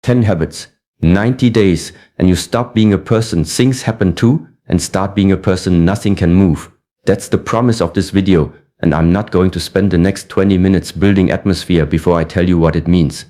10 habits, 90 days, and you stop being a person things happen to and start being a person nothing can move. That's the promise of this video, and I'm not going to spend the next 20 minutes building atmosphere before I tell you what it means.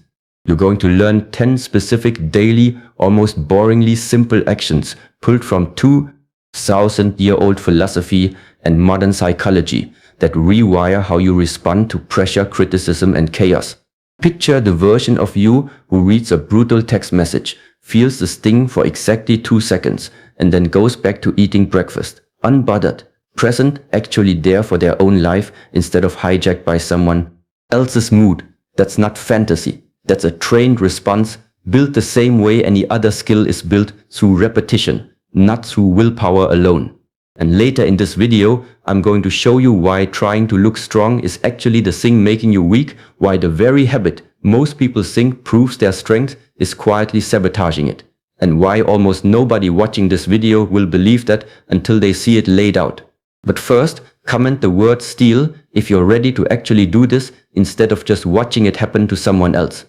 You're going to learn 10 specific daily, almost boringly simple actions pulled from 2,000-year-old philosophy and modern psychology that rewire how you respond to pressure, criticism, and chaos. Picture the version of you who reads a brutal text message, feels the sting for exactly 2 seconds, and then goes back to eating breakfast, unbothered, present, actually there for their own life instead of hijacked by someone else's mood. That's not fantasy. That's a trained response, built the same way any other skill is built, through repetition, not through willpower alone. And later in this video, I'm going to show you why trying to look strong is actually the thing making you weak, why the very habit most people think proves their strength is quietly sabotaging it, and why almost nobody watching this video will believe that until they see it laid out. But first, comment the word steal if you're ready to actually do this instead of just watching it happen to someone else.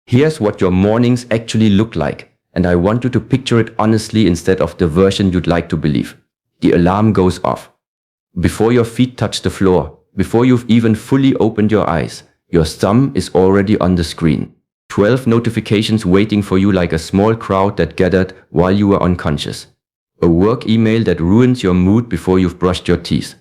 Here's what your mornings actually look like, and I want you to picture it honestly instead of the version you'd like to believe. The alarm goes off. Before your feet touch the floor, before you've even fully opened your eyes, your thumb is already on the screen. 12 notifications waiting for you like a small crowd that gathered while you were unconscious. A work email that ruins your mood before you've brushed your teeth.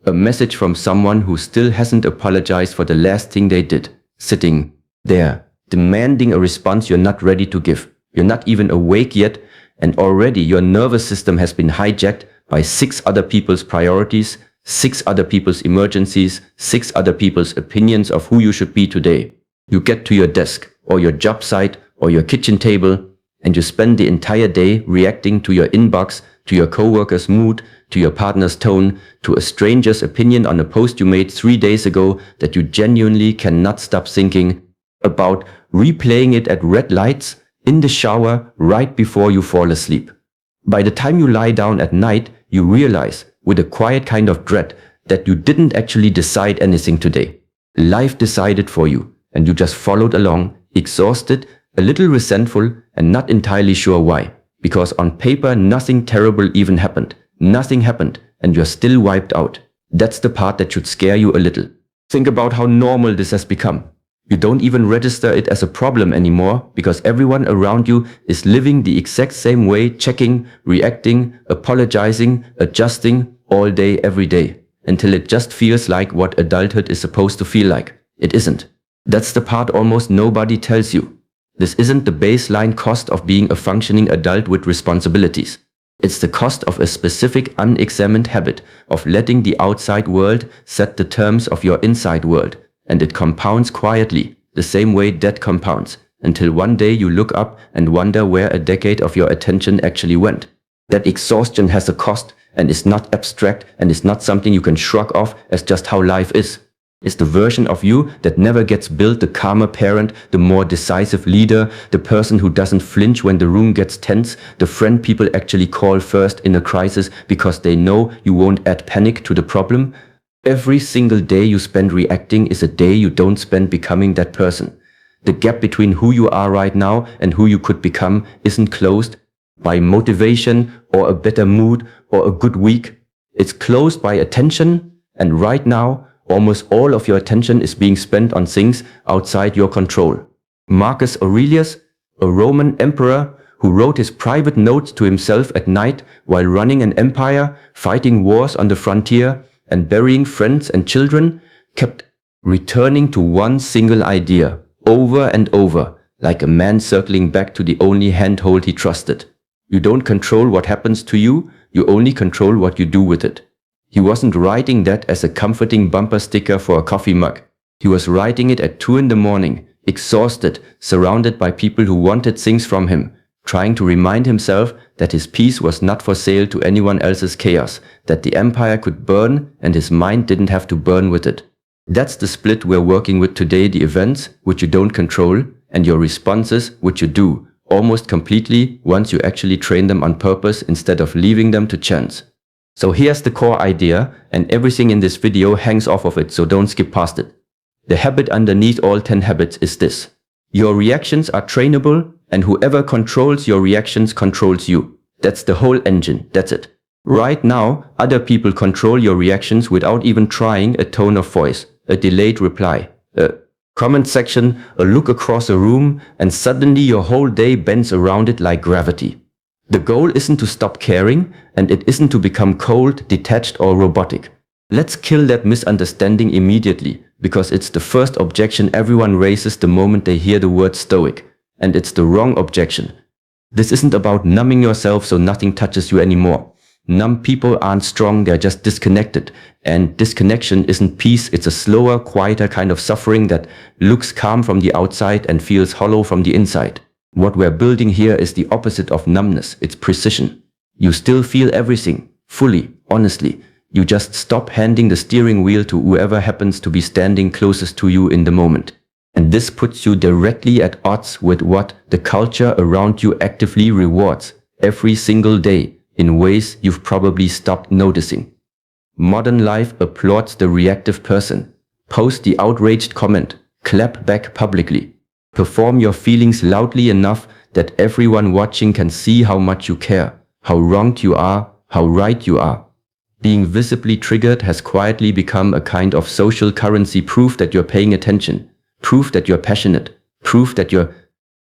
A message from someone who still hasn't apologized for the last thing they did, sitting there, demanding a response you're not ready to give. You're not even awake yet, and already your nervous system has been hijacked by 6 other people's priorities, 6 other people's emergencies, 6 other people's opinions of who you should be today. You get to your desk, or your job site, or your kitchen table, and you spend the entire day reacting to your inbox, to your coworker's mood, to your partner's tone, to a stranger's opinion on a post you made 3 days ago that you genuinely cannot stop thinking about, replaying it at red lights, in the shower, right before you fall asleep. By the time you lie down at night, you realize, with a quiet kind of dread, that you didn't actually decide anything today. Life decided for you, and you just followed along, exhausted, a little resentful, and not entirely sure why. Because on paper, nothing terrible even happened. Nothing happened, and you're still wiped out. That's the part that should scare you a little. Think about how normal this has become. You don't even register it as a problem anymore because everyone around you is living the exact same way, checking, reacting, apologizing, adjusting all day, every day, until it just feels like what adulthood is supposed to feel like. It isn't. That's the part almost nobody tells you. This isn't the baseline cost of being a functioning adult with responsibilities. It's the cost of a specific unexamined habit of letting the outside world set the terms of your inside world. And it compounds quietly, the same way debt compounds, until one day you look up and wonder where a decade of your attention actually went. That exhaustion has a cost and is not abstract and is not something you can shrug off as just how life is. It's the version of you that never gets built, the calmer parent, the more decisive leader, the person who doesn't flinch when the room gets tense, the friend people actually call first in a crisis because they know you won't add panic to the problem. Every single day you spend reacting is a day you don't spend becoming that person. The gap between who you are right now and who you could become isn't closed by motivation or a better mood or a good week. It's closed by attention, and right now, almost all of your attention is being spent on things outside your control. Marcus Aurelius, a Roman emperor who wrote his private notes to himself at night while running an empire, fighting wars on the frontier, and burying friends and children, kept returning to one single idea over and over, like a man circling back to the only handhold he trusted. You don't control what happens to you, you only control what you do with it. He wasn't writing that as a comforting bumper sticker for a coffee mug. He was writing it at 2 a.m, exhausted, surrounded by people who wanted things from him, trying to remind himself that his peace was not for sale to anyone else's chaos, that the empire could burn and his mind didn't have to burn with it. That's the split we're working with today, the events, which you don't control, and your responses, which you do, almost completely once you actually train them on purpose instead of leaving them to chance. So here's the core idea, and everything in this video hangs off of it, so don't skip past it. The habit underneath all 10 habits is this. Your reactions are trainable, and whoever controls your reactions controls you. That's the whole engine, that's it. Right now, other people control your reactions without even trying. A tone of voice, a delayed reply, a comment section, a look across a room, and suddenly your whole day bends around it like gravity. The goal isn't to stop caring, and it isn't to become cold, detached, or robotic. Let's kill that misunderstanding immediately, because it's the first objection everyone raises the moment they hear the word stoic. And it's the wrong objection. This isn't about numbing yourself so nothing touches you anymore. Numb people aren't strong, they're just disconnected. And disconnection isn't peace, it's a slower, quieter kind of suffering that looks calm from the outside and feels hollow from the inside. What we're building here is the opposite of numbness, it's precision. You still feel everything, fully, honestly. You just stop handing the steering wheel to whoever happens to be standing closest to you in the moment. And this puts you directly at odds with what the culture around you actively rewards every single day in ways you've probably stopped noticing. Modern life applauds the reactive person. Post the outraged comment, clap back publicly. Perform your feelings loudly enough that everyone watching can see how much you care, how wronged you are, how right you are. Being visibly triggered has quietly become a kind of social currency, proof that you're paying attention, proof that you're passionate, proof that you're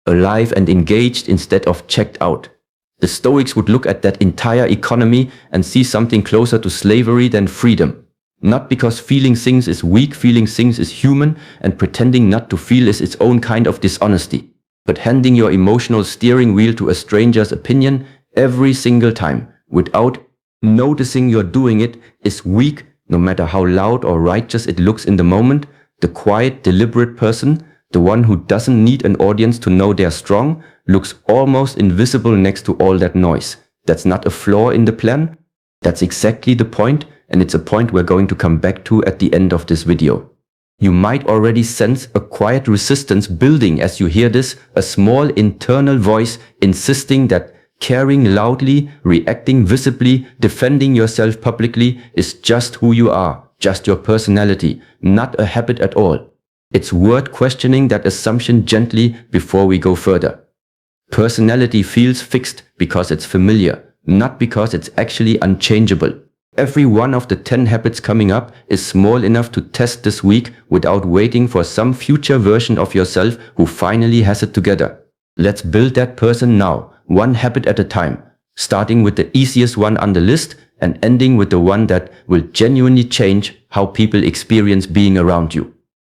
alive and engaged instead of checked out. The Stoics would look at that entire economy and see something closer to slavery than freedom. Not because feeling things is weak, feeling things is human, and pretending not to feel is its own kind of dishonesty. But handing your emotional steering wheel to a stranger's opinion every single time, without noticing you're doing it, is weak, no matter how loud or righteous it looks in the moment. The quiet, deliberate person, the one who doesn't need an audience to know they're strong, looks almost invisible next to all that noise. That's not a flaw in the plan. That's exactly the point, and it's a point we're going to come back to at the end of this video. You might already sense a quiet resistance building as you hear this, a small internal voice insisting that caring loudly, reacting visibly, defending yourself publicly is just who you are, just your personality, not a habit at all. It's worth questioning that assumption gently before we go further. Personality feels fixed because it's familiar, not because it's actually unchangeable. Every one of the 10 habits coming up is small enough to test this week without waiting for some future version of yourself who finally has it together. Let's build that person now, one habit at a time, starting with the easiest one on the list and ending with the one that will genuinely change how people experience being around you.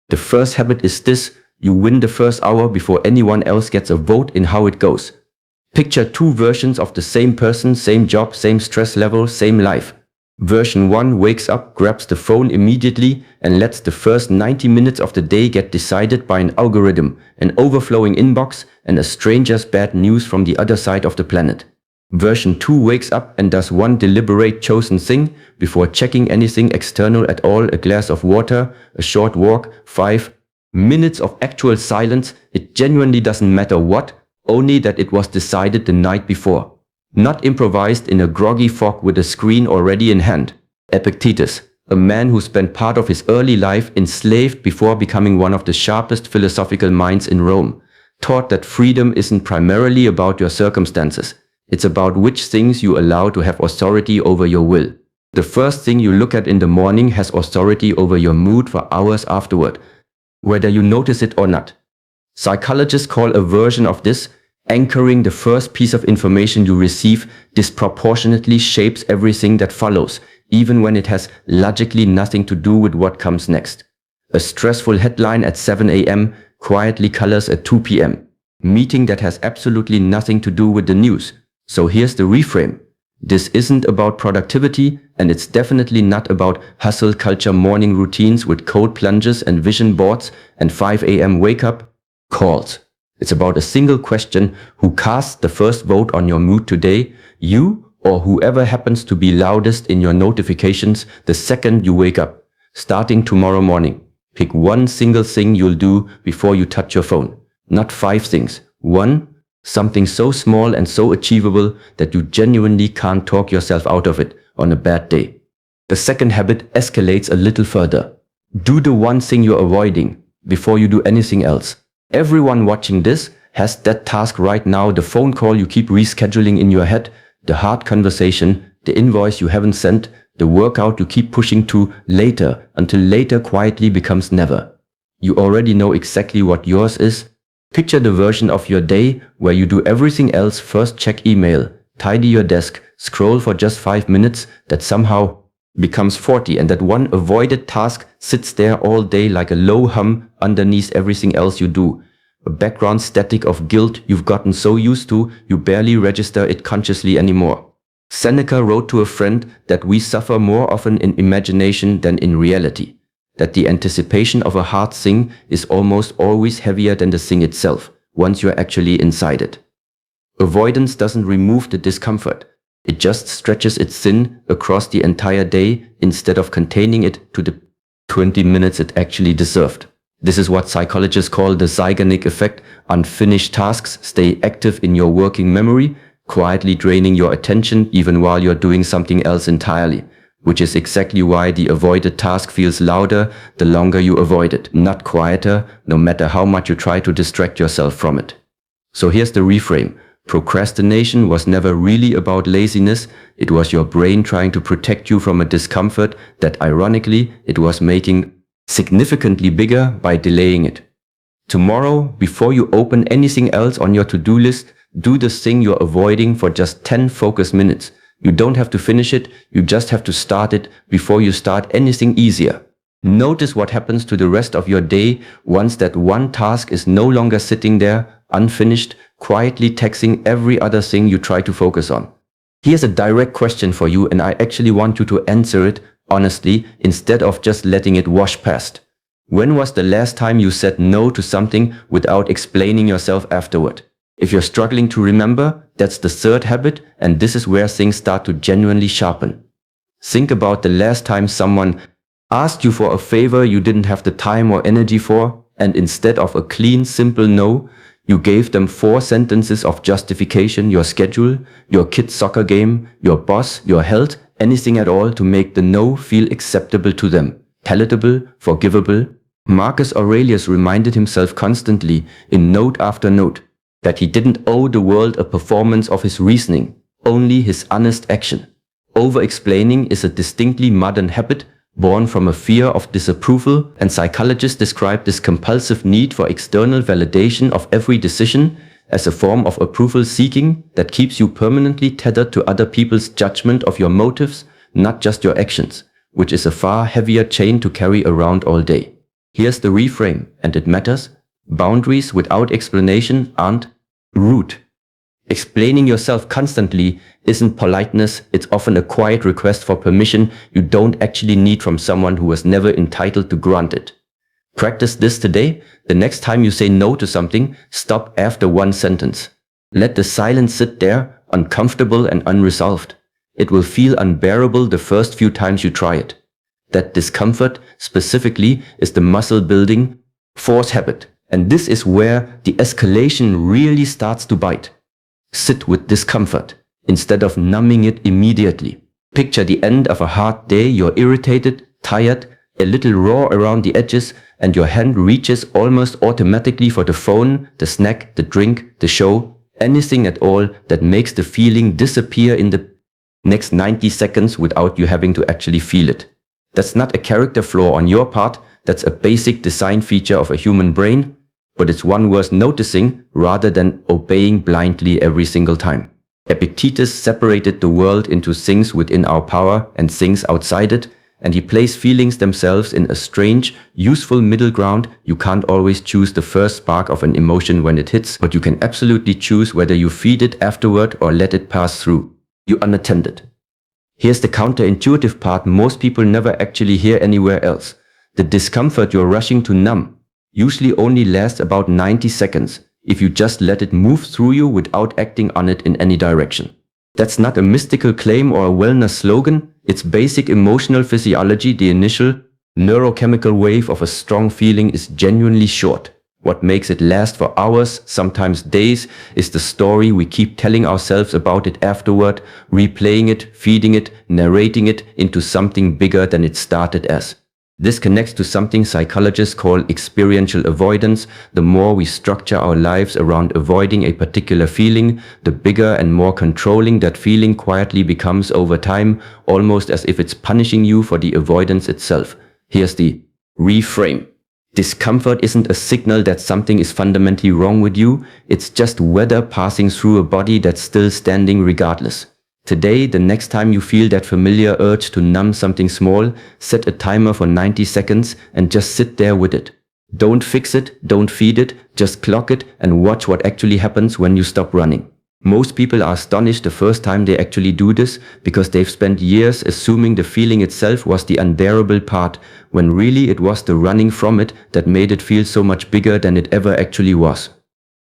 The first habit is this: you win the first hour before anyone else gets a vote in how it goes. Picture two versions of the same person, same job, same stress level, same life. Version 1 wakes up, grabs the phone immediately, and lets the first 90 minutes of the day get decided by an algorithm, an overflowing inbox, and a stranger's bad news from the other side of the planet. Version 2 wakes up and does one deliberate chosen thing before checking anything external at all: a glass of water, a short walk, 5 minutes of actual silence. It genuinely doesn't matter what, only that it was decided the night before. Not improvised in a groggy fog with a screen already in hand. Epictetus, a man who spent part of his early life enslaved before becoming one of the sharpest philosophical minds in Rome, taught that freedom isn't primarily about your circumstances. It's about which things you allow to have authority over your will. The first thing you look at in the morning has authority over your mood for hours afterward, whether you notice it or not. Psychologists call a version of this anchoring. The first piece of information you receive disproportionately shapes everything that follows, even when it has logically nothing to do with what comes next. A stressful headline at 7 a.m. quietly colors a 2 p.m. meeting that has absolutely nothing to do with the news. So here's the reframe. This isn't about productivity, and it's definitely not about hustle culture morning routines with cold plunges and vision boards and 5 a.m. wake-up calls. It's about a single question: who casts the first vote on your mood today? You, or whoever happens to be loudest in your notifications the second you wake up. Starting tomorrow morning, pick one single thing you'll do before you touch your phone. Not 5 things. One. Something so small and so achievable that you genuinely can't talk yourself out of it on a bad day. The second habit escalates a little further. Do the one thing you're avoiding before you do anything else. Everyone watching this has that task right now, the phone call you keep rescheduling in your head, the hard conversation, the invoice you haven't sent, the workout you keep pushing to later until later quietly becomes never. You already know exactly what yours is. Picture the version of your day where you do everything else first, check email, tidy your desk, scroll for just 5 minutes, that somehow becomes 40, and that one avoided task sits there all day like a low hum underneath everything else you do. A background static of guilt you've gotten so used to, you barely register it consciously anymore. Seneca wrote to a friend that we suffer more often in imagination than in reality, that the anticipation of a hard thing is almost always heavier than the thing itself, once you're actually inside it. Avoidance doesn't remove the discomfort. It just stretches its thin across the entire day instead of containing it to the 20 minutes it actually deserved. This is what psychologists call the Zeigarnik effect. Unfinished tasks stay active in your working memory, quietly draining your attention even while you're doing something else entirely, which is exactly why the avoided task feels louder the longer you avoid it, not quieter, no matter how much you try to distract yourself from it. So here's the reframe. Procrastination was never really about laziness. It was your brain trying to protect you from a discomfort that, ironically, it was making significantly bigger by delaying it. Tomorrow, before you open anything else on your to-do list, do the thing you're avoiding for just 10 focused minutes. You don't have to finish it, you just have to start it before you start anything easier. Notice what happens to the rest of your day once that one task is no longer sitting there, unfinished, quietly taxing every other thing you try to focus on. Here's a direct question for you, and I actually want you to answer it honestly instead of just letting it wash past. When was the last time you said no to something without explaining yourself afterward? If you're struggling to remember, that's the third habit, and this is where things start to genuinely sharpen. Think about the last time someone asked you for a favor you didn't have the time or energy for, and instead of a clean, simple no, you gave them 4 sentences of justification: your schedule, your kid's soccer game, your boss, your health, anything at all to make the no feel acceptable to them, palatable, forgivable. Marcus Aurelius reminded himself constantly, in note after note, that he didn't owe the world a performance of his reasoning, only his honest action. Over-explaining is a distinctly modern habit born from a fear of disapproval, and psychologists describe this compulsive need for external validation of every decision as a form of approval seeking that keeps you permanently tethered to other people's judgment of your motives, not just your actions, which is a far heavier chain to carry around all day. Here's the reframe, and it matters. Boundaries without explanation aren't rude. Explaining yourself constantly isn't politeness, it's often a quiet request for permission you don't actually need from someone who was never entitled to grant it. Practice this today. The next time you say no to something, stop after 1 sentence. Let the silence sit there, uncomfortable and unresolved. It will feel unbearable the first few times you try it. That discomfort, specifically, is the muscle-building force habit. And this is where the escalation really starts to bite. Sit with discomfort instead of numbing it immediately. Picture the end of a hard day. You're irritated, tired, a little raw around the edges, and your hand reaches almost automatically for the phone, the snack, the drink, the show, anything at all that makes the feeling disappear in the next 90 seconds without you having to actually feel it. That's not a character flaw on your part, that's a basic design feature of a human brain, but it's one worth noticing rather than obeying blindly every single time. Epictetus separated the world into things within our power and things outside it, and he placed feelings themselves in a strange, useful middle ground. You can't always choose the first spark of an emotion when it hits, but you can absolutely choose whether you feed it afterward or let it pass through you unattended. Here's the counterintuitive part most people never actually hear anywhere else. The discomfort you're rushing to numb usually only lasts about 90 seconds if you just let it move through you without acting on it in any direction. That's not a mystical claim or a wellness slogan, it's basic emotional physiology. The initial neurochemical wave of a strong feeling is genuinely short. What makes it last for hours, sometimes days, is the story we keep telling ourselves about it afterward, replaying it, feeding it, narrating it into something bigger than it started as. This connects to something psychologists call experiential avoidance. The more we structure our lives around avoiding a particular feeling, the bigger and more controlling that feeling quietly becomes over time, almost as if it's punishing you for the avoidance itself. Here's the reframe. Discomfort isn't a signal that something is fundamentally wrong with you. It's just weather passing through a body that's still standing regardless. Today, the next time you feel that familiar urge to numb something small, set a timer for 90 seconds and just sit there with it. Don't fix it, don't feed it, just clock it and watch what actually happens when you stop running. Most people are astonished the first time they actually do this because they've spent years assuming the feeling itself was the unbearable part, when really it was the running from it that made it feel so much bigger than it ever actually was.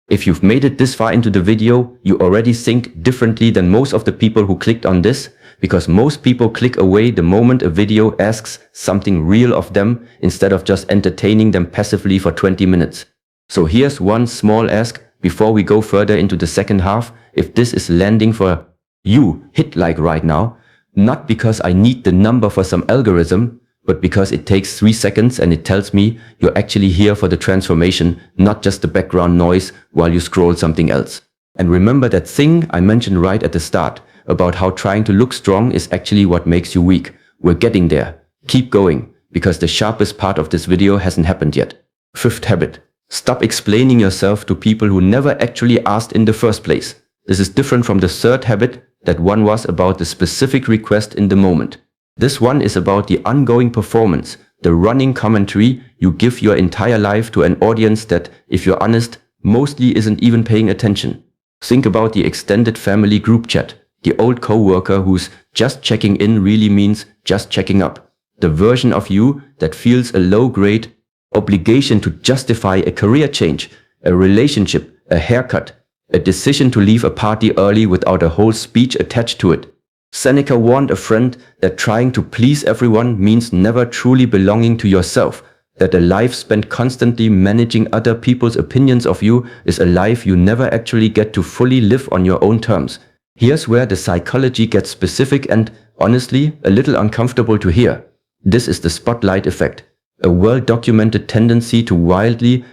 If you've made it this far into the video, you already think differently than most of the people who clicked on this, because most people click away the moment a video asks something real of them instead of just entertaining them passively for 20 minutes. So here's one small ask before we go further into the second half. If this is landing for you, hit like right now, not because I need the number for some algorithm, but because it takes 3 seconds and it tells me you're actually here for the transformation, not just the background noise while you scroll something else. And remember that thing I mentioned right at the start about how trying to look strong is actually what makes you weak. We're getting there. Keep going, because the sharpest part of this video hasn't happened yet. Fifth habit. Stop explaining yourself to people who never actually asked in the first place. This is different from the third habit, that one was about the specific request in the moment. This one is about the ongoing performance, the running commentary you give your entire life to an audience that, if you're honest, mostly isn't even paying attention. Think about the extended family group chat, the old coworker who's just checking in really means just checking up, the version of you that feels a low-grade obligation to justify a career change, a relationship, a haircut, a decision to leave a party early without a whole speech attached to it. Seneca warned a friend that trying to please everyone means never truly belonging to yourself, that a life spent constantly managing other people's opinions of you is a life you never actually get to fully live on your own terms. Here's where the psychology gets specific and, honestly, a little uncomfortable to hear. This is the spotlight effect, a well-documented tendency to wildly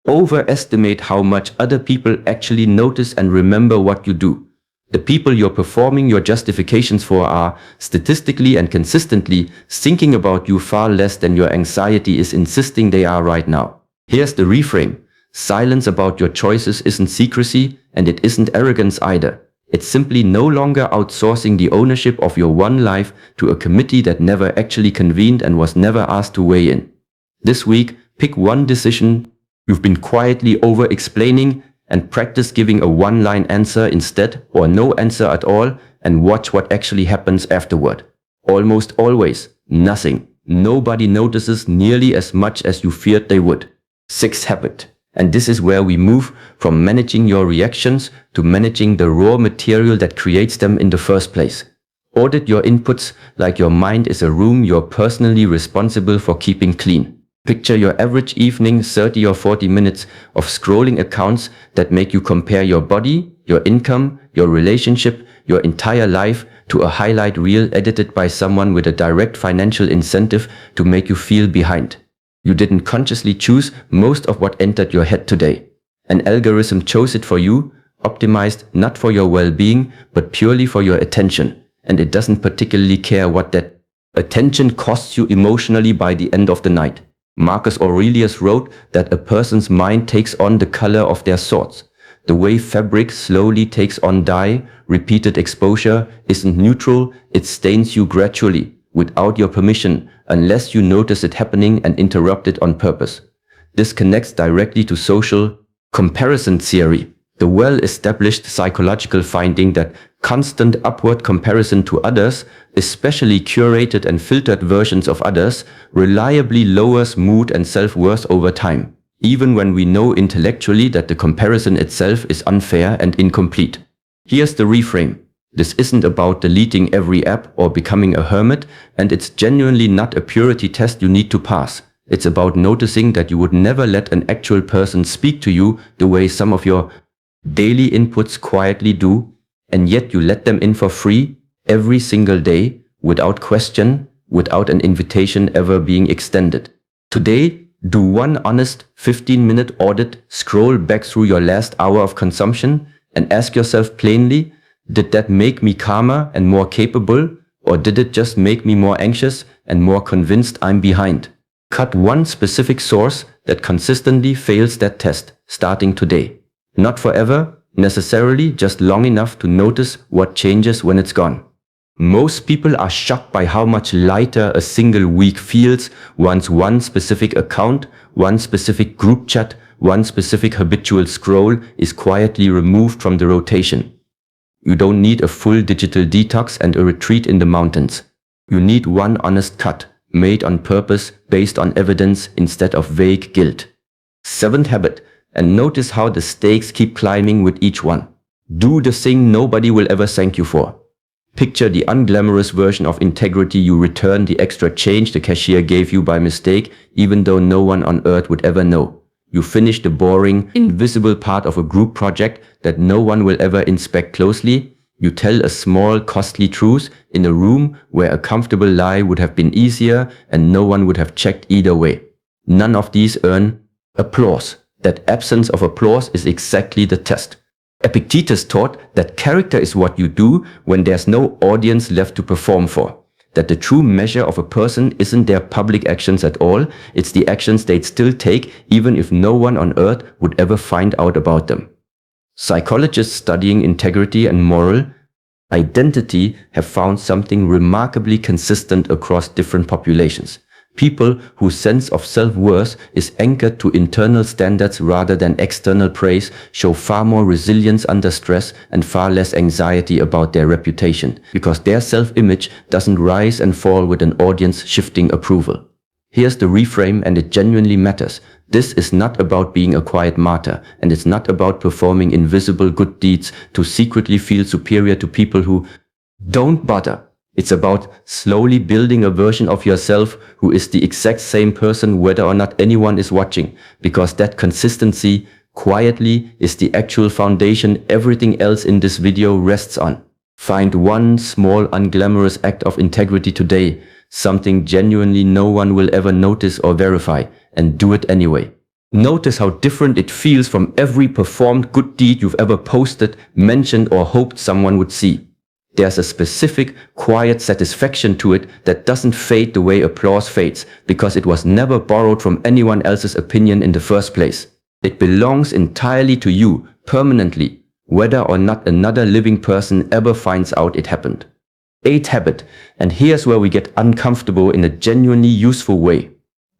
overestimate how much other people actually notice and remember what you do. The people you're performing your justifications for are, statistically and consistently, thinking about you far less than your anxiety is insisting they are right now. Here's the reframe. Silence about your choices isn't secrecy, and it isn't arrogance either. It's simply no longer outsourcing the ownership of your one life to a committee that never actually convened and was never asked to weigh in. This week, pick one decision you've been quietly over-explaining and practice giving a one-line answer instead, or no answer at all, and watch what actually happens afterward. Almost always, nothing. Nobody notices nearly as much as you feared they would. Sixth habit. And this is where we move from managing your reactions to managing the raw material that creates them in the first place. Audit your inputs like your mind is a room you're personally responsible for keeping clean. Picture your average evening 30 or 40 minutes of scrolling accounts that make you compare your body, your income, your relationship, your entire life to a highlight reel edited by someone with a direct financial incentive to make you feel behind. You didn't consciously choose most of what entered your head today. An algorithm chose it for you, optimized not for your well-being, but purely for your attention. And it doesn't particularly care what that attention costs you emotionally by the end of the night. Marcus Aurelius wrote that a person's mind takes on the color of their thoughts. The way fabric slowly takes on dye, repeated exposure isn't neutral, it stains you gradually, without your permission, unless you notice it happening and interrupt it on purpose. This connects directly to social comparison theory, the well-established psychological finding that constant upward comparison to others, especially curated and filtered versions of others, reliably lowers mood and self-worth over time, even when we know intellectually that the comparison itself is unfair and incomplete. Here's the reframe. This isn't about deleting every app or becoming a hermit, and it's genuinely not a purity test you need to pass. It's about noticing that you would never let an actual person speak to you the way some of your daily inputs quietly do, and yet you let them in for free every single day, without question, without an invitation ever being extended. Today, do one honest 15-minute audit, scroll back through your last hour of consumption and ask yourself plainly, did that make me calmer and more capable, or did it just make me more anxious and more convinced I'm behind? Cut one specific source that consistently fails that test, starting today. Not forever, necessarily, just long enough to notice what changes when it's gone. Most people are shocked by how much lighter a single week feels once one specific account, one specific group chat, one specific habitual scroll is quietly removed from the rotation. You don't need a full digital detox and a retreat in the mountains. You need one honest cut, made on purpose, based on evidence instead of vague guilt. 7th habit, and notice how the stakes keep climbing with each one. Do the thing nobody will ever thank you for. Picture the unglamorous version of integrity. You return the extra change the cashier gave you by mistake, even though no one on earth would ever know. You finish the boring, invisible part of a group project that no one will ever inspect closely. You tell a small, costly truth in a room where a comfortable lie would have been easier and no one would have checked either way. None of these earn applause. That absence of applause is exactly the test. Epictetus taught that character is what you do when there's no audience left to perform for. That the true measure of a person isn't their public actions at all, it's the actions they'd still take even if no one on earth would ever find out about them. Psychologists studying integrity and moral identity have found something remarkably consistent across different populations. People whose sense of self-worth is anchored to internal standards rather than external praise show far more resilience under stress and far less anxiety about their reputation, because their self-image doesn't rise and fall with an audience shifting approval. Here's the reframe, and it genuinely matters. This is not about being a quiet martyr, and it's not about performing invisible good deeds to secretly feel superior to people who don't bother. It's about slowly building a version of yourself who is the exact same person whether or not anyone is watching, because that consistency, quietly, is the actual foundation everything else in this video rests on. Find one small, unglamorous act of integrity today, something genuinely no one will ever notice or verify, and do it anyway. Notice how different it feels from every performed good deed you've ever posted, mentioned, or hoped someone would see. There's a specific, quiet satisfaction to it that doesn't fade the way applause fades, because it was never borrowed from anyone else's opinion in the first place. It belongs entirely to you, permanently, whether or not another living person ever finds out it happened. 8th habit, and here's where we get uncomfortable in a genuinely useful way.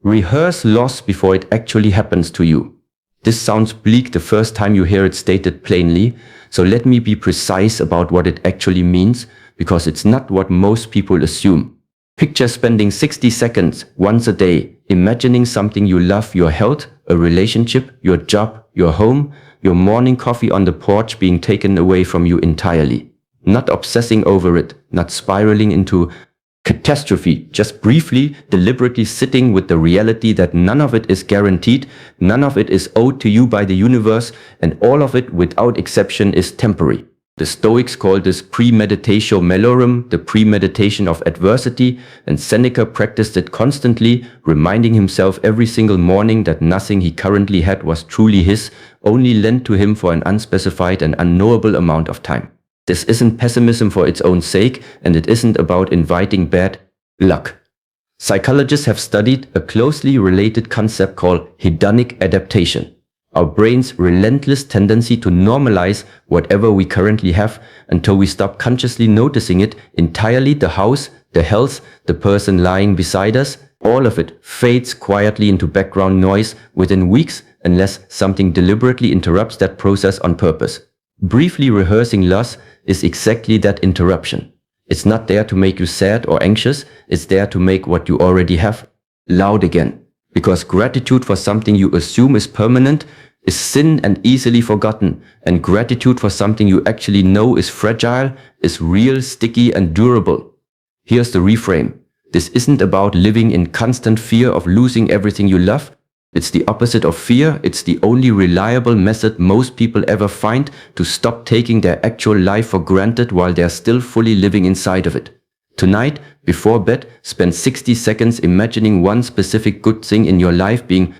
Rehearse loss before it actually happens to you. This sounds bleak the first time you hear it stated plainly, so let me be precise about what it actually means, because it's not what most people assume. Picture spending 60 seconds once a day imagining something you love: your health, a relationship, your job, your home, your morning coffee on the porch being taken away from you entirely. Not obsessing over it, not spiraling into catastrophe, just briefly, deliberately sitting with the reality that none of it is guaranteed, none of it is owed to you by the universe, and all of it, without exception, is temporary. The Stoics call this premeditatio malorum, the premeditation of adversity, and Seneca practiced it constantly, reminding himself every single morning that nothing he currently had was truly his, only lent to him for an unspecified and unknowable amount of time. This isn't pessimism for its own sake, and it isn't about inviting bad luck. Psychologists have studied a closely related concept called hedonic adaptation, our brain's relentless tendency to normalize whatever we currently have until we stop consciously noticing it entirely. The house, the health, the person lying beside us, all of it fades quietly into background noise within weeks unless something deliberately interrupts that process on purpose. Briefly rehearsing loss is exactly that interruption. It's not there to make you sad or anxious, it's there to make what you already have loud again. Because gratitude for something you assume is permanent is sin and easily forgotten, and gratitude for something you actually know is fragile is real, sticky, and durable. Here's the reframe. This isn't about living in constant fear of losing everything you love. It's the opposite of fear. It's the only reliable method most people ever find to stop taking their actual life for granted while they're still fully living inside of it. Tonight, before bed, spend 60 seconds imagining one specific good thing in your life being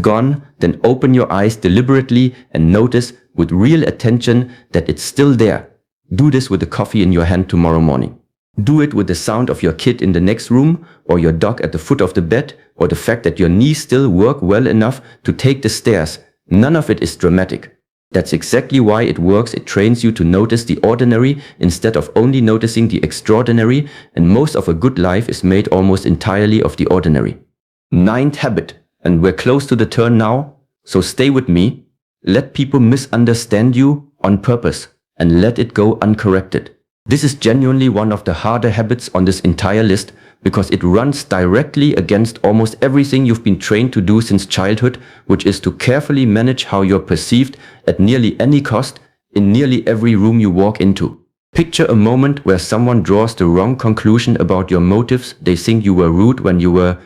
gone, then open your eyes deliberately and notice with real attention that it's still there. Do this with the coffee in your hand tomorrow morning. Do it with the sound of your kid in the next room, or your dog at the foot of the bed, or the fact that your knees still work well enough to take the stairs. None of it is dramatic. That's exactly why it works. It trains you to notice the ordinary instead of only noticing the extraordinary, and most of a good life is made almost entirely of the ordinary. 9th habit, and we're close to the turn now, so stay with me. Let people misunderstand you on purpose, and let it go uncorrected. This is genuinely one of the harder habits on this entire list because it runs directly against almost everything you've been trained to do since childhood, which is to carefully manage how you're perceived at nearly any cost in nearly every room you walk into. Picture a moment where someone draws the wrong conclusion about your motives. They think you were rude when you were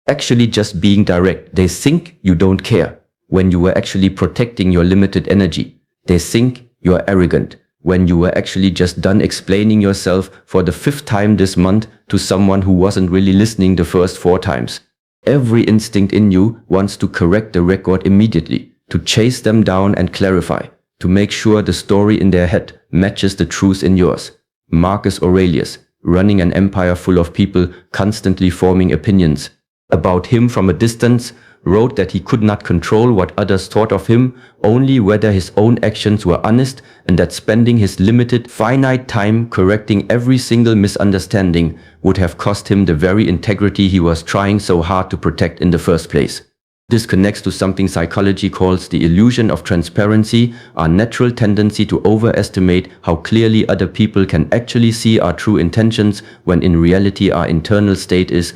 actually just being direct. They think you don't care when you were actually protecting your limited energy. They think you're arrogant when you were actually just done explaining yourself for the 5th time this month to someone who wasn't really listening the first 4 times. Every instinct in you wants to correct the record immediately, to chase them down and clarify, to make sure the story in their head matches the truth in yours. Marcus Aurelius, running an empire full of people constantly forming opinions about him from a distance, wrote that he could not control what others thought of him, only whether his own actions were honest, and that spending his limited, finite time correcting every single misunderstanding would have cost him the very integrity he was trying so hard to protect in the first place. This connects to something psychology calls the illusion of transparency, our natural tendency to overestimate how clearly other people can actually see our true intentions, when in reality our internal state is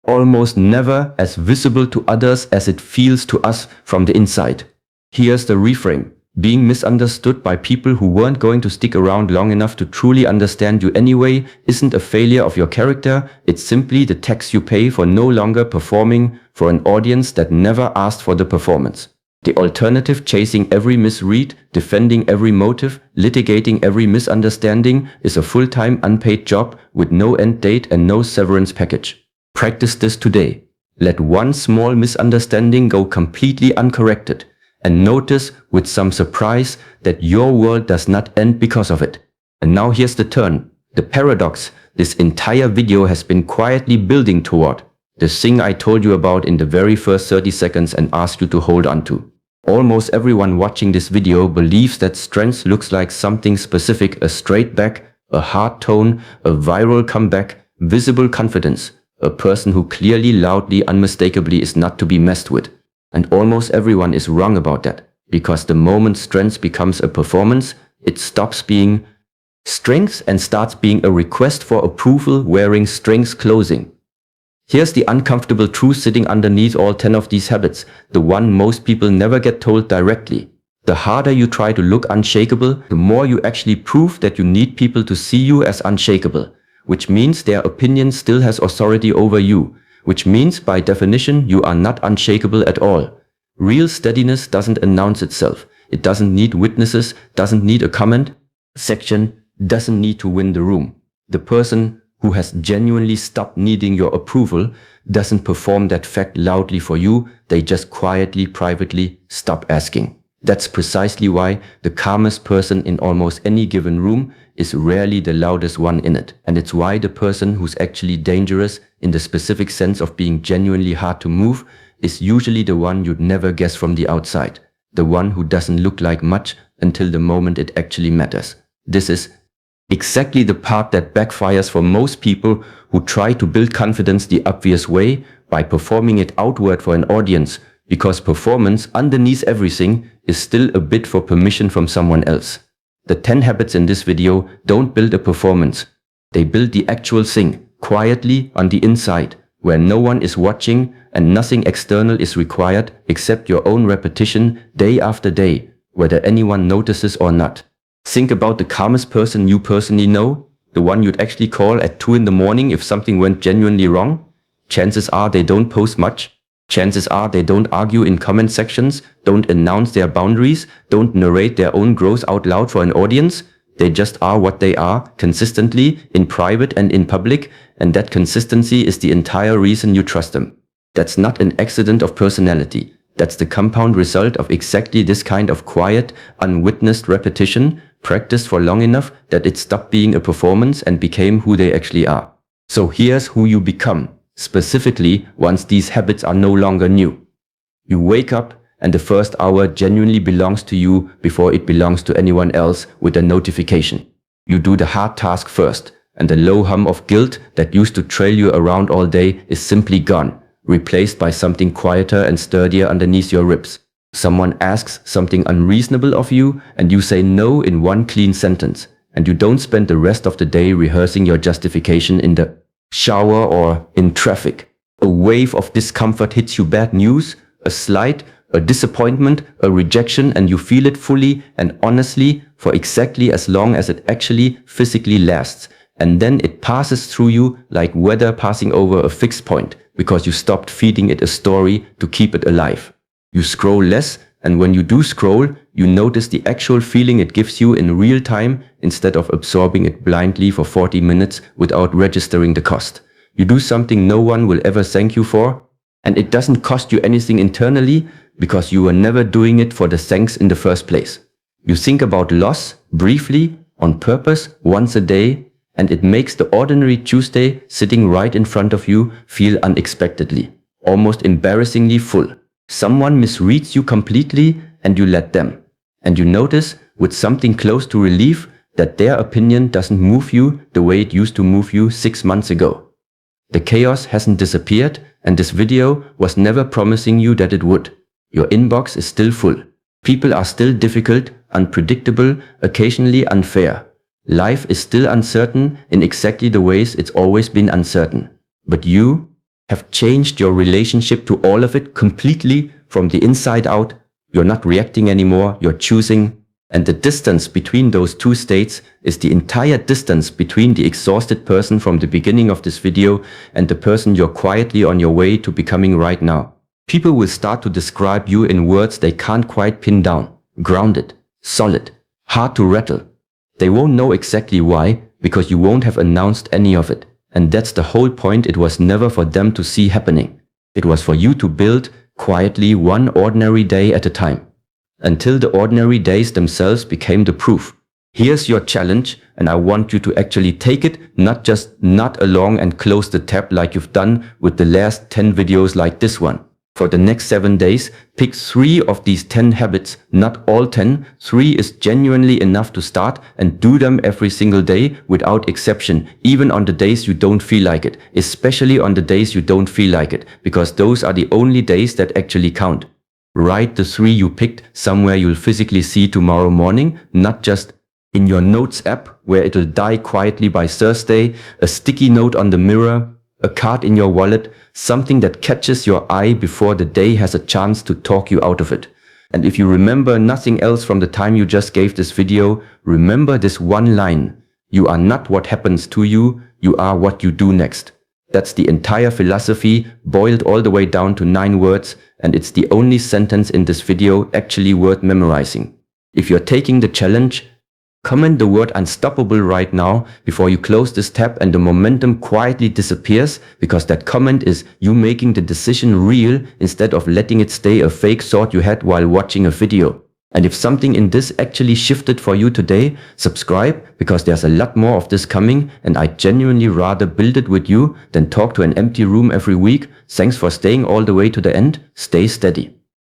almost never as visible to others as it feels to us from the inside. Here's the reframe. Being misunderstood by people who weren't going to stick around long enough to truly understand you anyway isn't a failure of your character, it's simply the tax you pay for no longer performing for an audience that never asked for the performance. The alternative, chasing every misread, defending every motive, litigating every misunderstanding, is a full-time unpaid job with no end date and no severance package. Practice this today. Let one small misunderstanding go completely uncorrected, and notice with some surprise that your world does not end because of it. And now here's the turn, the paradox this entire video has been quietly building toward, the thing I told you about in the very first 30 seconds and asked you to hold on to. Almost everyone watching this video believes that strength looks like something specific: a straight back, a hard tone, a viral comeback, visible confidence. A person who clearly, loudly, unmistakably is not to be messed with. And almost everyone is wrong about that, because the moment strength becomes a performance, it stops being strength and starts being a request for approval wearing strength clothing. Here's the uncomfortable truth sitting underneath all 10 of these habits, the one most people never get told directly. The harder you try to look unshakable, the more you actually prove that you need people to see you as unshakable, which means their opinion still has authority over you, which means by definition you are not unshakable at all. Real steadiness doesn't announce itself. It doesn't need witnesses, doesn't need a comment section, doesn't need to win the room. The person who has genuinely stopped needing your approval doesn't perform that fact loudly for you, they just quietly, privately stop asking. That's precisely why the calmest person in almost any given room is rarely the loudest one in it. And it's why the person who's actually dangerous in the specific sense of being genuinely hard to move is usually the one you'd never guess from the outside. The one who doesn't look like much until the moment it actually matters. This is exactly the part that backfires for most people who try to build confidence the obvious way, by performing it outward for an audience, because performance underneath everything is still a bid for permission from someone else. The 10 habits in this video don't build a performance. They build the actual thing, quietly on the inside, where no one is watching and nothing external is required except your own repetition day after day, whether anyone notices or not. Think about the calmest person you personally know, the one you'd actually call at 2 in the morning if something went genuinely wrong. Chances are they don't post much. Chances are they don't argue in comment sections, don't announce their boundaries, don't narrate their own growth out loud for an audience. They just are what they are, consistently, in private and in public, and that consistency is the entire reason you trust them. That's not an accident of personality. That's the compound result of exactly this kind of quiet, unwitnessed repetition, practiced for long enough that it stopped being a performance and became who they actually are. So here's who you become, specifically once these habits are no longer new. You wake up and the first hour genuinely belongs to you before it belongs to anyone else with a notification. You do the hard task first, and the low hum of guilt that used to trail you around all day is simply gone, replaced by something quieter and sturdier underneath your ribs. Someone asks something unreasonable of you, and you say no in one clean sentence, and you don't spend the rest of the day rehearsing your justification in the shower or in traffic. A wave of discomfort hits you, bad news, a slight, a disappointment, a rejection, and you feel it fully and honestly for exactly as long as it actually physically lasts. And then it passes through you like weather passing over a fixed point, because you stopped feeding it a story to keep it alive. You scroll less, and when you do scroll, you notice the actual feeling it gives you in real time instead of absorbing it blindly for 40 minutes without registering the cost. You do something no one will ever thank you for, and it doesn't cost you anything internally because you were never doing it for the thanks in the first place. You think about loss briefly, on purpose, once a day, and it makes the ordinary Tuesday sitting right in front of you feel unexpectedly, almost embarrassingly full. Someone misreads you completely and you let them. And you notice, with something close to relief, that their opinion doesn't move you the way it used to move you 6 months ago. The chaos hasn't disappeared, and this video was never promising you that it would. Your inbox is still full. People are still difficult, unpredictable, occasionally unfair. Life is still uncertain in exactly the ways it's always been uncertain. But you have changed your relationship to all of it completely from the inside out. You're not reacting anymore, you're choosing. And the distance between those two states is the entire distance between the exhausted person from the beginning of this video and the person you're quietly on your way to becoming right now. People will start to describe you in words they can't quite pin down. Grounded, solid, hard to rattle. They won't know exactly why, because you won't have announced any of it. And that's the whole point. It was never for them to see happening. It was for you to build quietly one ordinary day at a time, until the ordinary days themselves became the proof. Here's your challenge, and I want you to actually take it, not just nod along and close the tab like you've done with the last 10 videos like this one. For the next 7 days, pick 3 of these 10 habits, not all 10. 3 is genuinely enough to start, and do them every single day without exception, even on the days you don't feel like it, especially on the days you don't feel like it, because those are the only days that actually count. Write the 3 you picked somewhere you'll physically see tomorrow morning, not just in your notes app where it'll die quietly by Thursday, a sticky note on the mirror, a card in your wallet, something that catches your eye before the day has a chance to talk you out of it. And if you remember nothing else from the time you just gave this video, remember this one line: you are not what happens to you, you are what you do next. That's the entire philosophy, boiled all the way down to 9 words, and it's the only sentence in this video actually worth memorizing. If you're taking the challenge, comment the word unstoppable right now before you close this tab and the momentum quietly disappears, because that comment is you making the decision real instead of letting it stay a fake thought you had while watching a video. And if something in this actually shifted for you today, subscribe, because there's a lot more of this coming, and I'd genuinely rather build it with you than talk to an empty room every week. Thanks for staying all the way to the end. Stay steady.